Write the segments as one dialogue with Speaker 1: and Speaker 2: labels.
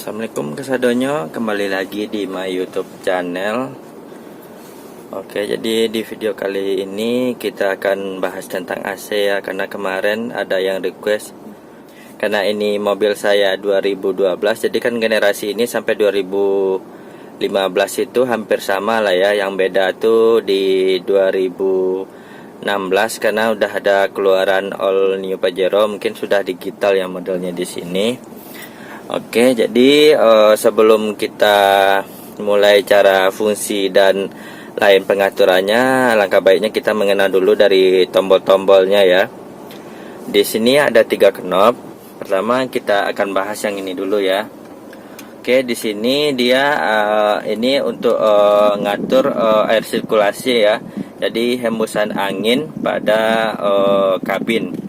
Speaker 1: Assalamualaikum kesadonyo, kembali lagi di my YouTube channel. Oke, jadi di video kali ini kita akan bahas tentang AC ya, karena kemarin ada yang request. Karena ini mobil saya 2012, jadi kan generasi ini sampai 2015 itu hampir sama lah ya. Yang beda tuh di 2016 karena udah ada keluaran all new Pajero, mungkin sudah digital ya modelnya di sini. Oke, jadi sebelum kita mulai cara fungsi dan lain pengaturannya, langkah baiknya kita mengenal dulu dari tombol-tombolnya ya. Di sini ada 3 knob. Pertama kita akan bahas yang ini dulu ya. Oke, di sini dia ini untuk ngatur air sirkulasi ya. Jadi hembusan angin pada kabin.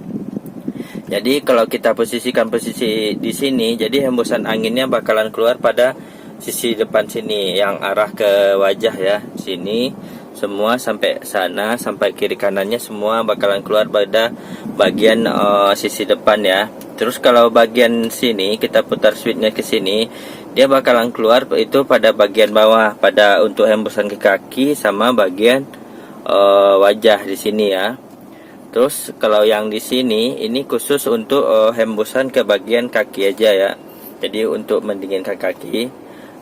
Speaker 1: Jadi kalau kita posisikan posisi di sini, jadi hembusan anginnya bakalan keluar pada sisi depan sini yang arah ke wajah ya. Sini semua sampai sana, sampai kiri kanannya semua bakalan keluar pada bagian sisi depan ya. Terus kalau bagian sini kita putar switchnya ke sini, dia bakalan keluar itu pada bagian bawah, pada untuk hembusan ke kaki sama bagian wajah di sini ya. Terus kalau yang di sini ini khusus untuk hembusan ke bagian kaki aja ya. Jadi untuk mendinginkan kaki.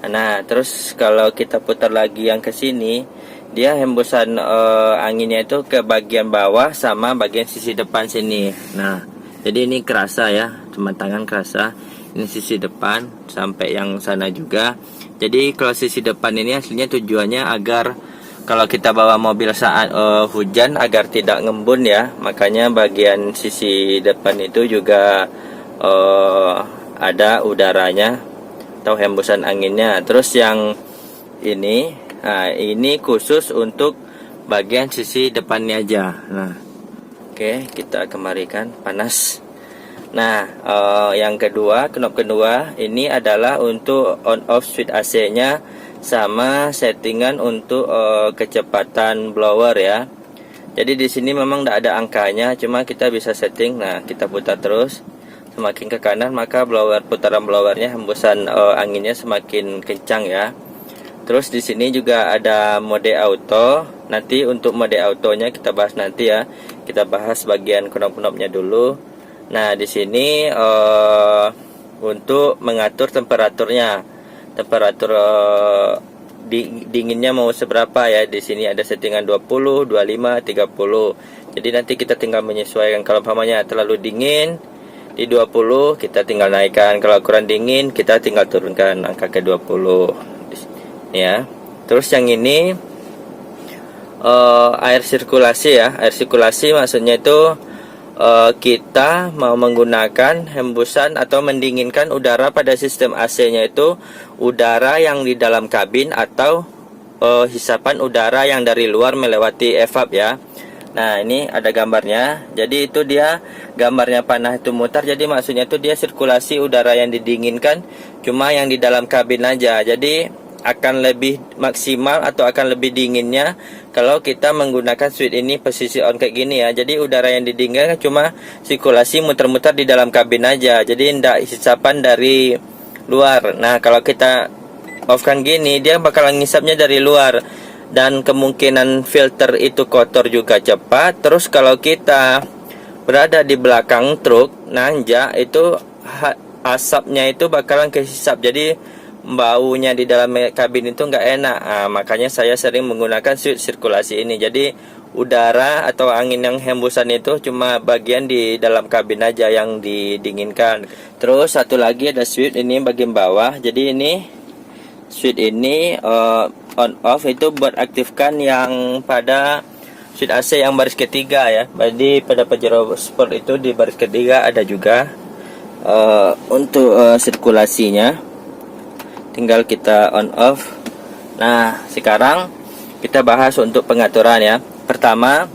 Speaker 1: Nah, terus kalau kita putar lagi yang ke sini, dia hembusan anginnya itu ke bagian bawah sama bagian sisi depan sini. Nah, jadi ini kerasa ya, cuma tangan kerasa. Ini sisi depan sampai yang sana juga. Jadi kalau sisi depan ini aslinya tujuannya agar kalau kita bawa mobil saat hujan agar tidak ngembun ya, makanya bagian sisi depan itu juga ada udaranya atau hembusan anginnya. Terus yang ini, nah ini khusus untuk bagian sisi depannya aja. Nah, oke, kita kemarikan panas. Nah, yang kedua, knob kedua ini adalah untuk on off switch AC-nya sama settingan untuk kecepatan blower ya. Jadi di sini memang tidak ada angkanya, cuma kita bisa setting. Nah, kita putar terus, semakin ke kanan maka putaran blowernya hembusan anginnya semakin kencang ya. Terus di sini juga ada mode auto. Nanti untuk mode autonya kita bahas nanti ya. Kita bahas bagian knob-knobnya dulu. Nah, di sini untuk mengatur temperaturnya. Temperatur dinginnya mau seberapa ya. Di sini ada settingan 20, 25, 30. Jadi nanti kita tinggal menyesuaikan. Kalau umpamanya terlalu dingin di 20, kita tinggal naikkan. Kalau kurang dingin kita tinggal turunkan angka ke 20 ya. Terus yang ini air sirkulasi ya. Air sirkulasi maksudnya itu kita mau menggunakan hembusan atau mendinginkan udara pada sistem AC-nya itu udara yang di dalam kabin atau hisapan udara yang dari luar melewati evap ya. Nah, ini ada gambarnya. Jadi itu dia gambarnya panah itu mutar. Jadi maksudnya itu dia sirkulasi udara yang didinginkan cuma yang di dalam kabin aja. Jadi akan lebih maksimal atau akan lebih dinginnya kalau kita menggunakan switch ini posisi on kayak gini ya. Jadi udara yang didinginkan cuma sirkulasi muter-muter di dalam kabin aja. Jadi tidak hisapan dari luar. Nah, kalau kita off kan gini, dia bakalan ngisapnya dari luar dan kemungkinan filter itu kotor juga cepat. Terus kalau kita berada di belakang truk nanjak itu asapnya itu bakalan kehisap. Jadi baunya di dalam kabin itu nggak enak. Nah, makanya saya sering menggunakan switch sirkulasi ini. Jadi udara atau angin yang hembusan itu cuma bagian di dalam kabin aja yang didinginkan. Terus satu lagi ada switch ini bagian bawah. Jadi ini switch ini on off itu buat aktifkan yang pada switch AC yang baris ketiga ya. Jadi pada Pajero Sport itu di baris ketiga ada juga untuk sirkulasinya. Tinggal kita on off. Nah, sekarang kita bahas untuk pengaturan ya. Pertama,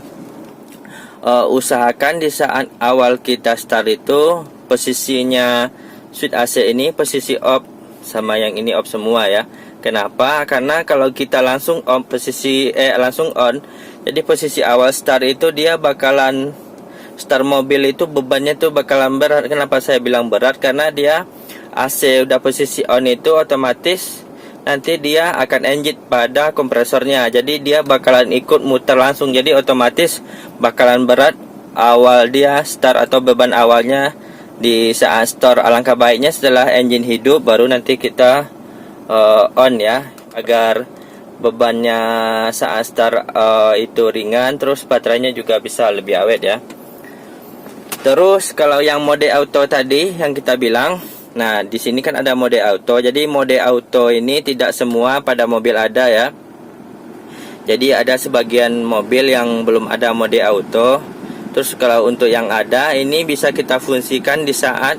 Speaker 1: usahakan di saat awal kita start itu posisinya switch AC ini posisi off, sama yang ini off semua ya. Kenapa? Karena kalau kita langsung on langsung on, jadi posisi awal start itu dia bakalan start mobil itu bebannya tuh bakalan berat. Kenapa saya bilang berat? Karena dia AC udah posisi on itu otomatis nanti dia akan engine pada kompresornya. Jadi dia bakalan ikut muter langsung. Jadi otomatis bakalan berat awal dia start atau beban awalnya di saat start. Alangkah baiknya setelah engine hidup baru nanti kita on ya, agar bebannya saat start itu ringan, terus baterainya juga bisa lebih awet ya. Terus kalau yang mode auto tadi yang kita bilang, nah di sini kan ada mode auto. Jadi mode auto ini tidak semua pada mobil ada ya. Jadi ada sebagian mobil yang belum ada mode auto. Terus kalau untuk yang ada, ini bisa kita fungsikan di saat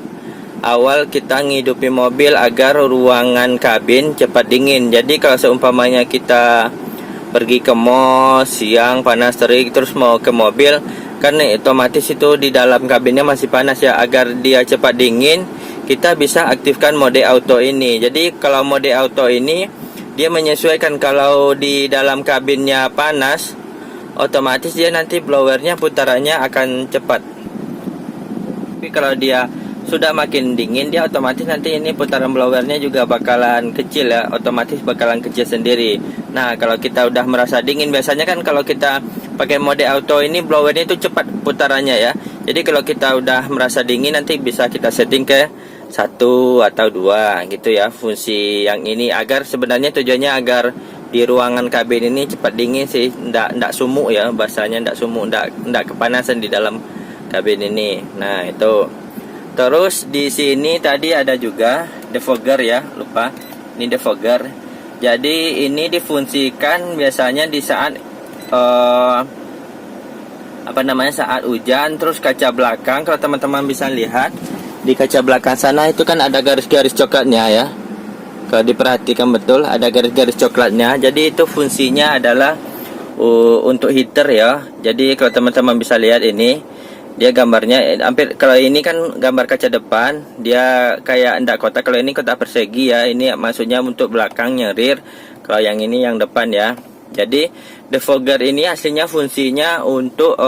Speaker 1: awal kita ngidupi mobil agar ruangan kabin cepat dingin. Jadi kalau seumpamanya kita pergi ke mall siang panas terik terus mau ke mobil, kan otomatis itu di dalam kabinnya masih panas ya. Agar dia cepat dingin, kita bisa aktifkan mode auto ini. Jadi kalau mode auto ini dia menyesuaikan kalau di dalam kabinnya panas, otomatis dia nanti blowernya putarannya akan cepat. Tapi kalau dia sudah makin dingin, dia otomatis nanti ini putaran blowernya juga bakalan kecil ya, otomatis bakalan kecil sendiri. Nah kalau kita udah merasa dingin, biasanya kan kalau kita pakai mode auto ini blowernya itu cepat putarannya ya. Jadi kalau kita udah merasa dingin, nanti bisa kita setting ke 1 atau 2 gitu ya, fungsi yang ini. Agar sebenarnya tujuannya agar di ruangan kabin ini cepat dingin sih, ndak sumuk ya bahasanya, ndak sumuk, ndak kepanasan di dalam kabin ini. Nah itu. Terus di sini tadi ada juga defogger ya, lupa. Ini defogger. Jadi ini difungsikan biasanya di saat saat hujan. Terus kaca belakang, kalau teman-teman bisa lihat di kaca belakang sana itu kan ada garis-garis coklatnya ya. Kalau diperhatikan betul ada garis-garis coklatnya. Jadi itu fungsinya adalah untuk heater ya. Jadi kalau teman-teman bisa lihat ini, dia gambarnya hampir, kalau ini kan gambar kaca depan, dia kayak enggak kotak. Kalau ini kotak persegi ya, ini maksudnya untuk belakangnya rear. Kalau yang ini yang depan ya. Jadi defogger ini aslinya fungsinya untuk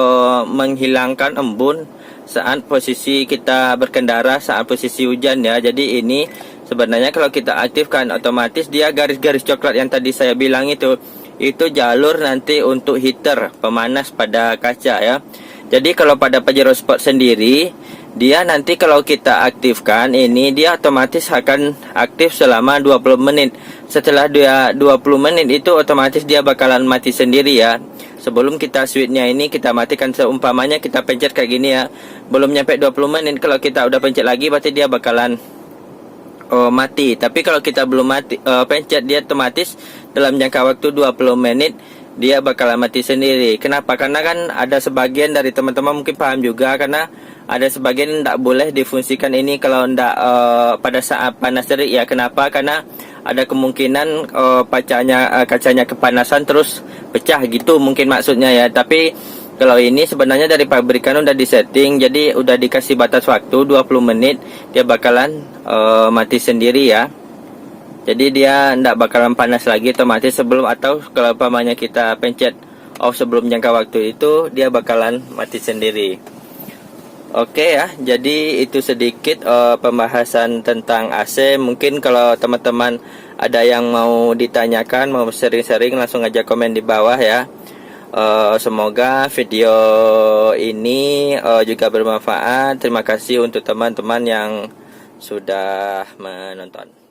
Speaker 1: menghilangkan embun saat posisi kita berkendara saat posisi hujan ya. Jadi ini sebenarnya kalau kita aktifkan, otomatis dia garis-garis coklat yang tadi saya bilang itu jalur nanti untuk heater, pemanas pada kaca ya. Jadi kalau pada Pajero Sport sendiri, dia nanti kalau kita aktifkan ini, dia otomatis akan aktif selama 20 menit. Setelah dia 20 menit itu otomatis dia bakalan mati sendiri ya. Sebelum kita switchnya ini kita matikan, seumpamanya kita pencet kayak gini ya. Belum nyampe 20 menit, kalau kita udah pencet lagi berarti dia bakalan mati. Tapi kalau kita belum pencet, dia otomatis dalam jangka waktu 20 menit dia bakalan mati sendiri. Kenapa? Karena kan ada sebagian dari teman-teman mungkin paham juga, karena ada sebagian tidak boleh difungsikan ini kalau tidak pada saat panas terik ya. Kenapa? Karena ada kemungkinan kacanya kepanasan terus pecah gitu mungkin maksudnya ya. Tapi kalau ini sebenarnya dari pabrikan udah disetting, jadi udah dikasih batas waktu 20 menit dia bakalan mati sendiri ya. Jadi dia tidak bakalan panas lagi otomatis sebelum, atau kalau umpamanya kita pencet off sebelum jangka waktu itu, dia bakalan mati sendiri. Oke ya, jadi itu sedikit pembahasan tentang AC. Mungkin kalau teman-teman ada yang mau ditanyakan, mau sharing-sharing, langsung aja komen di bawah ya. Semoga video ini juga bermanfaat. Terima kasih untuk teman-teman yang sudah menonton.